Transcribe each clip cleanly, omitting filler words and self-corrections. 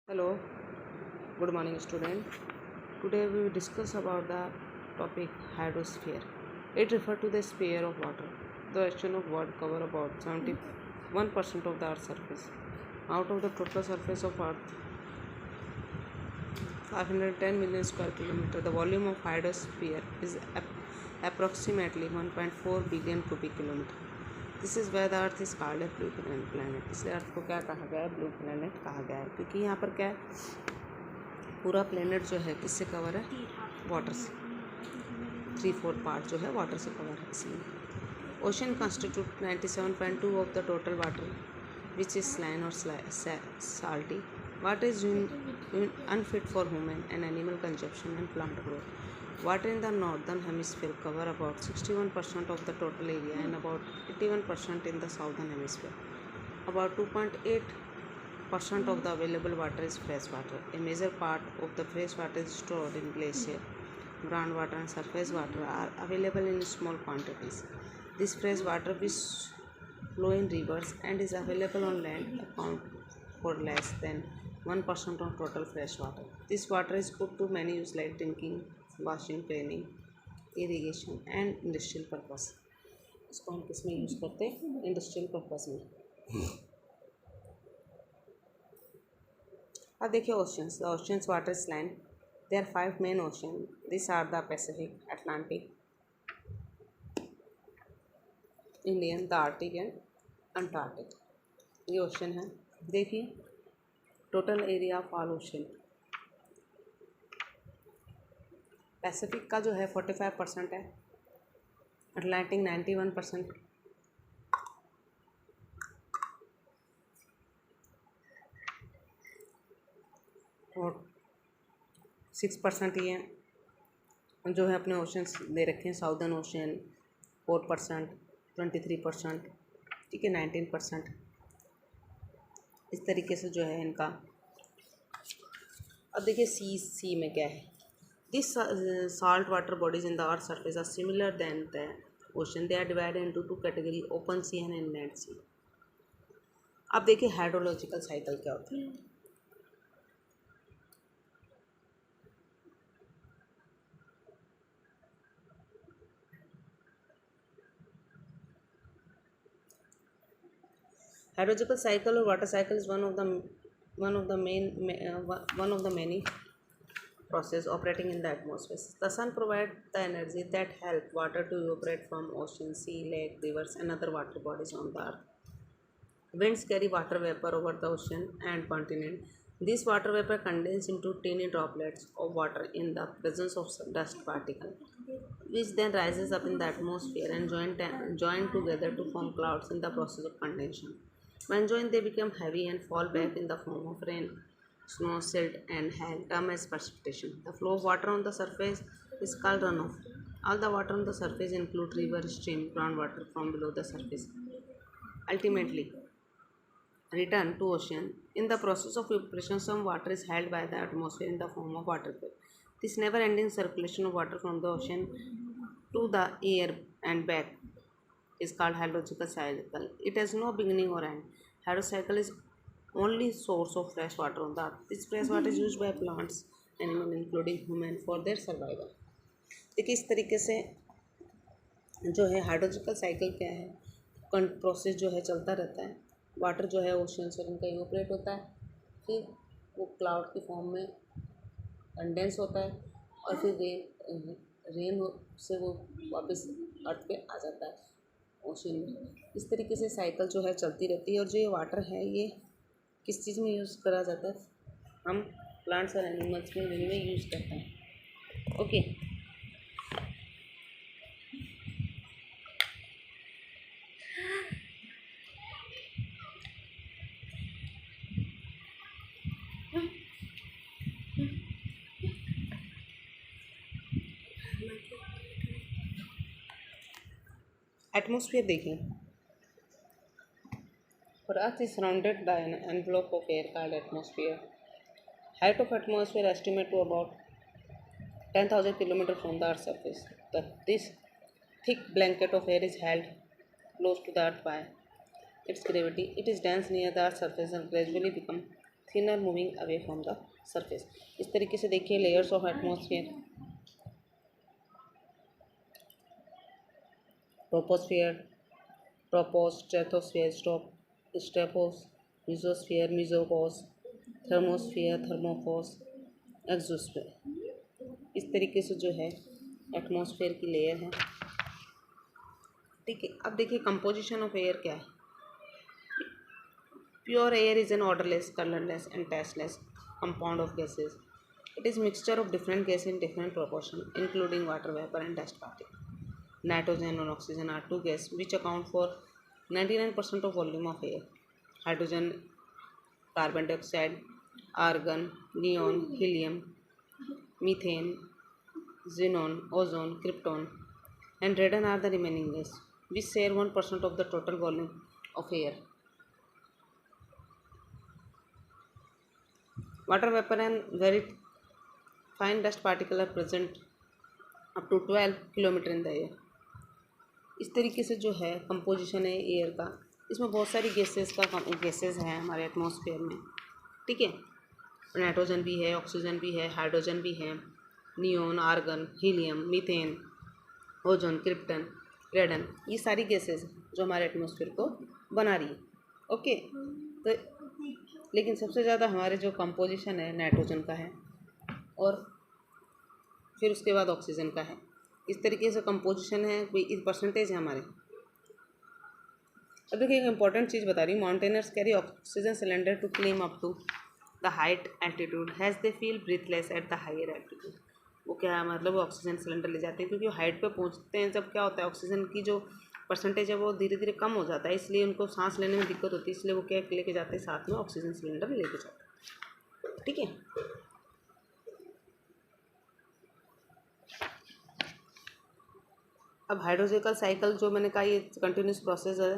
Hello, good morning student. Today we will discuss about the topic hydrosphere. It refers to the sphere of water. The ocean of world cover about 71% of the earth's surface. Out of the total surface of earth 510 million square kilometer, the volume of hydrosphere is approximately 1.4 billion cubic kilometer. This is why the earth is called a blue planet. इसलिए अर्थ को क्या कहा गया है? Blue planet कहा गया है, क्योंकि यहाँ पर क्या है, पूरा प्लैनेट जो है किससे कवर है? वाटर से। 3/4 पार्ट जो है वाटर से कवर है। इसलिए ocean constitute 97.2 of the total water which is saline और salty. Water is unfit for human and animal consumption and plant growth. Water in the northern hemisphere cover about 61% of the total area and about 81% in the southern hemisphere. About 2.8% of the available water is fresh water. A major part of the fresh water is stored in glacier. Groundwater and surface water are available in small quantities. This fresh water which flow in rivers and is available on land account for less than 1% of total fresh water. This water is put to many use like drinking, washing, cleaning, irrigation and industrial purpose. इसको हम किस में use करते हैं? Industrial purpose में। अब देखिए oceans. The oceans water is line. There are 5 main ocean. This are the Pacific, Atlantic, Indian, the Arctic and Antarctic. ये ओशन है। देखिए total area of all ocean, Pacific का जो है 45% है, अटलांटिक 91%, और 6% ही है जो है अपने ओशंस दे रखे हैं। साउदर्न ओशन 4%, 23%, ठीक है, 19%। इस तरीके से जो है इनका। अब देखिए सी में क्या है। This salt water bodies in the earth surface are similar than the ocean. They are divided into two category, open sea and inland sea. अब देखिए हाइड्रोलॉजिकल साइकिल क्या होता है। हाइड्रोलॉजिकल साइकिल और water cycle is one of the many process operating in the atmosphere. The sun provides the energy that help water to evaporate from ocean, sea, lake, rivers and other water bodies on the earth. Winds carry water vapor over the ocean and continent. This water vapor condenses into tiny droplets of water in the presence of dust particle, which then rises up in the atmosphere and join together to form clouds in the process of condensation. When joined, they become heavy and fall back in the form of rain, snow, silt, and hail, termed as precipitation. The flow of water on the surface is called runoff. All the water on the surface include river, stream, groundwater from below the surface. Ultimately, return to ocean. In the process of evaporation, some water is held by the atmosphere in the form of water vapor. This never-ending circulation of water from the ocean to the air and back is called hydrological cycle. It has no beginning or end. Hydrocycle is only source of fresh water on the earth. This fresh water is used by plants, animals including human for their survival. देखिए इस तरीके से जो है hydrological cycle क्या है, process जो है चलता रहता है। वाटर जो है ओशन से इनका इवोपरेट होता है, फिर वो क्लाउड की फॉर्म में कंडेंस होता है और फिर रेन से वो वापस अर्थ पे आ जाता है ओशन में। इस तरीके से साइकिल जो है चलती रहती है। और जो ये वाटर है ये किस चीज़ में यूज़ करा जाता है? हम प्लांट्स और एनिमल्स में जिनमें यूज़ करते हैं। ओके, एटमॉस्फेयर देखिए। For Earth is surrounded by an envelope of air called atmosphere. Height of atmosphere estimated to about 10,000 km from the Earth's surface. This thick blanket of air is held close to the Earth by its gravity. It is dense near the Earth's surface and gradually becomes thinner moving away from the surface. इस तरीके से देखिए layers of atmosphere, troposphere, tropopause, stratosphere, stratopause, mesosphere, mesopause, thermosphere, thermopause, exosphere. इस तरीके से जो है atmosphere की लेयर है। ठीक है, अब देखिए कंपोजिशन ऑफ एयर क्या है। Pure air is an odourless, colourless and tasteless compound of gases. It is mixture of different gases in different proportion, including water vapor and dust particle. Nitrogen and oxygen are two gases which account for 99% of volume of air. Hydrogen, carbon dioxide, argon, neon, helium, methane, xenon, ozone, krypton, and radon are the remaining gases, which share 1% of the total volume of air. Water vapor and very fine dust particles are present up to 12 kilometre in the air. इस तरीके से जो है composition है air का. इसमें बहुत सारी गैसेस हैं हमारे एटमॉस्फेयर में. ठीक है, नाइट्रोजन भी है, ऑक्सीजन भी है, हाइड्रोजन भी है, neon, argon, helium, methane, ozone, krypton, radon. ये सारी गैसेस जो हमारे एटमॉस्फेयर को बना रही है. ओके, तो लेकिन सबसे ज़्यादा हमारे जो कंपोजिशन है नाइट्रोजन का है और फिर उसके बाद ऑक्सीजन का है. इस तरीके से कंपोजिशन है, कोई परसेंटेज है हमारे. अब देखिए एक इंपॉर्टेंट चीज़ बता रही हूँ. Mountaineers carry oxygen cylinder to climb up to the height altitude has they feel breathless at the higher altitude. वो क्या है, मतलब वो ऑक्सीजन सिलेंडर ले जाते हैं क्योंकि हाइट पे पहुँचते हैं जब क्या होता है ऑक्सीजन की जो परसेंटेज है वो धीरे धीरे कम हो जाता है, इसलिए उनको सांस लेने में दिक्कत होती है. इसलिए वो क्या लेके जाते हैं साथ में ऑक्सीजन सिलेंडर लेके जाते हैं. ठीक है, अब हाइड्रोलॉजिकल साइकिल जो मैंने कहा ये कंटिन्यूस प्रोसेस है.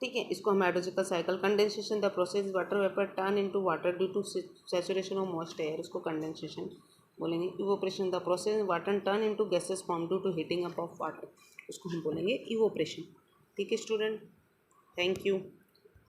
ठीक है, इसको हम hydrological cycle. Condensation the process water vapour turn into water due to saturation of moist air, उसको कंडेंसेशन बोलेंगे. Evaporation the process water turn into gases form due to heating up of water, उसको हम बोलेंगे evaporation. ठीक है student, thank you.